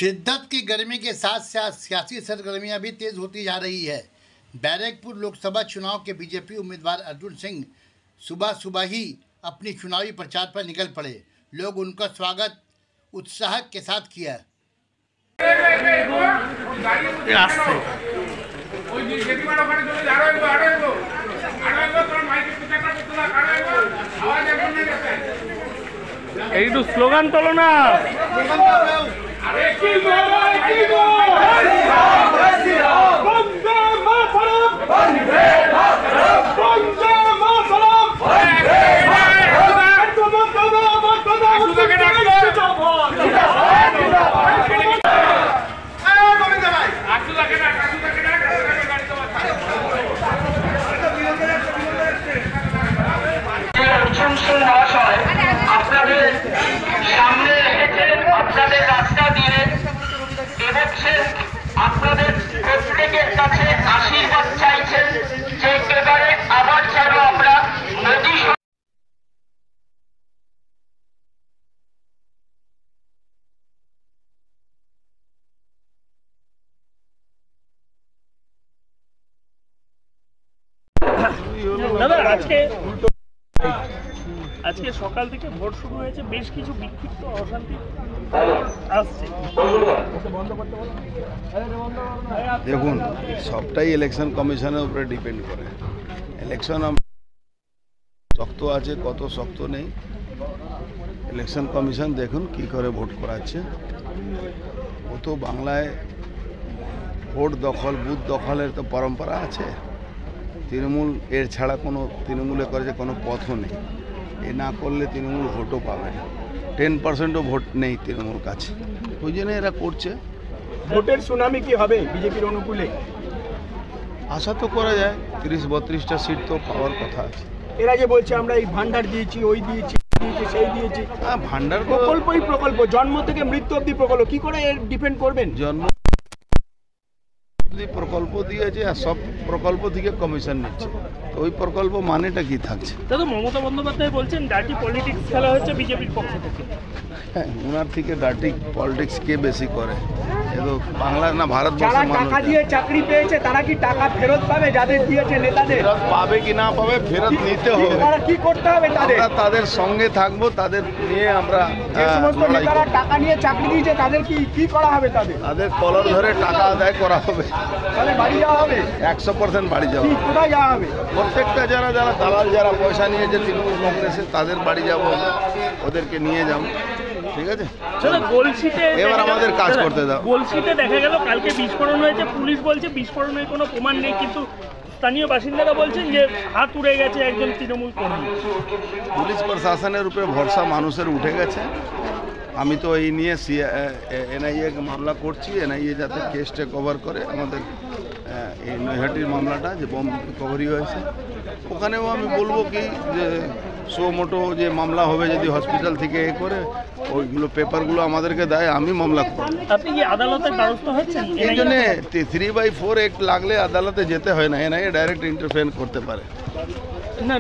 शिद्दत की गर्मी के साथ साथ सियासी सरगर्मियां भी तेज होती जा रही है। बैरकपुर लोकसभा चुनाव के बीजेपी उम्मीदवार अर्जुन सिंह सुबह सुबह ही अपनी चुनावी प्रचार पर निकल पड़े। लोग उनका स्वागत उत्साह के साथ किया। স্লোগান তোলো না। আপনাদের সামনে রেখেছেন, আপনাদের রাস্তা দিয়ে এগোচ্ছেন, আপনাদের প্রত্যেকের কাছে আশীর্বাদ চাইছেন যে এবারে আবার যেন আমরা মোদী আজকে সকাল থেকে ভোট শুরু হয়েছে, বেশ কিছু বিক্ষিপ্ত অশান্তি আসছে। দেখুন, সবটাই ইলেকশন কমিশনের উপরে ডিপেন্ড করে। ইলেকশন শক্ত আছে, কত শক্ত নেই, ইলেকশন কমিশন দেখুন কি করে ভোট করাচ্ছে। ও তো বাংলায় ভোট দখল, বুথ দখলের তো পরম্পরা আছে। তৃণমূল এর ছাড়া কোনো তৃণমূলে করে যে কোনো পথও নেই। এ না করলে তৃণমূল ভোটও পাবে না। 10%ও ভোট নেই তৃণমূল কাছে, ওই জন্য এরা করছে। ভোটের সুনামি কি হবে বিজেপির অনুকূলে? আশা তো করা যায়, 30-32টা সিট তো পাওয়ার কথা আছে। এরা যে বলছে আমরা এই ভান্ডার দিয়েছি, ওই দিয়েছি, সেই দিয়েছি। ভান্ডার প্রকল্পই প্রকল্প, জন্ম থেকে মৃত্যু অবধি প্রকল্প, কি করে এর ডিপেন্ড করবেন? জন্ম প্রকল্প দিয়েছে আর সব প্রকল্প থেকে কমিশন নিচ্ছে, তো ওই প্রকল্প মানেটা কি থাকছে? দাদা, মমতা বন্দ্যোপাধ্যায় বলছেন ডার্টি পলিটিক্স খেলা হচ্ছে বিজেপির পক্ষ থেকে। হ্যাঁ, ওনার থেকে ডার্টি পলিটিক্স কে বেশি করে? এতো বাংলা না ভারতবর্ষের যারা মানুষ টাকা দিয়ে চাকরি পেয়েছে তারা কি টাকা ফেরত পাবে? যাদের দিয়েছে নেতাদের ফেরত পাবে কি না পাবে, ফেরত নিতে হবে। কি করতে হবে তাদের? আমরা তাদের সঙ্গে থাকবো, তাদের নিয়ে আমরা যে সমস্ত নেতারা টাকা নিয়ে চাকরি দিয়েছে তাদের কি করা হবে? তাদের কলার ধরে টাকা আদায় করা হবে, তাহলে বাড়ি যাওয়া হবে, 100% বাড়ি যাবো। কোথায় যাওয়া হবে? প্রত্যেকটা যারা দালাল যারা পয়সা নিয়েছে তৃণমূল কংগ্রেসে, তাদের বাড়ি যাবো, ওদেরকে নিয়ে যাবো। ঠিক আছে, এবার আমাদের কাজ করতে দাও। গোলসিতে দেখা গেল কালকে বিস্ফোরণ হয়েছে, পুলিশ বলছে বিস্ফোরণের কোনো প্রমাণ নেই, কিন্তু স্থানীয় বাসিন্দারা বলছেন যে হাত উড়ে গেছে একজন তৃণমূল কর্মী। পুলিশ প্রশাসনের উপরে ভরসা মানুষের উঠে গেছে। আমি তো এই নিয়ে এনআইএ মামলা করছি, এনআইএ যাতে কেসটা কভার করে। আমাদের এই নৈহাটির মামলাটা যে বম রিকভারি হয়েছে, ওখানেও আমি বলবো কি যে মোটো যে মামলা হবে, যদি হসপিটাল থেকে এ করে ওইগুলো পেপারগুলো আমাদেরকে দেয়, আমি মামলা করব। আপনি কি আদালতের দ্বারস্থ হচ্ছেন? এই জন্যে 3/4 অ্যাক্ট লাগলে আদালতে যেতে হয় না, এনআইএ ডাইরেক্ট ইন্টারফেয়ার করতে পারে না।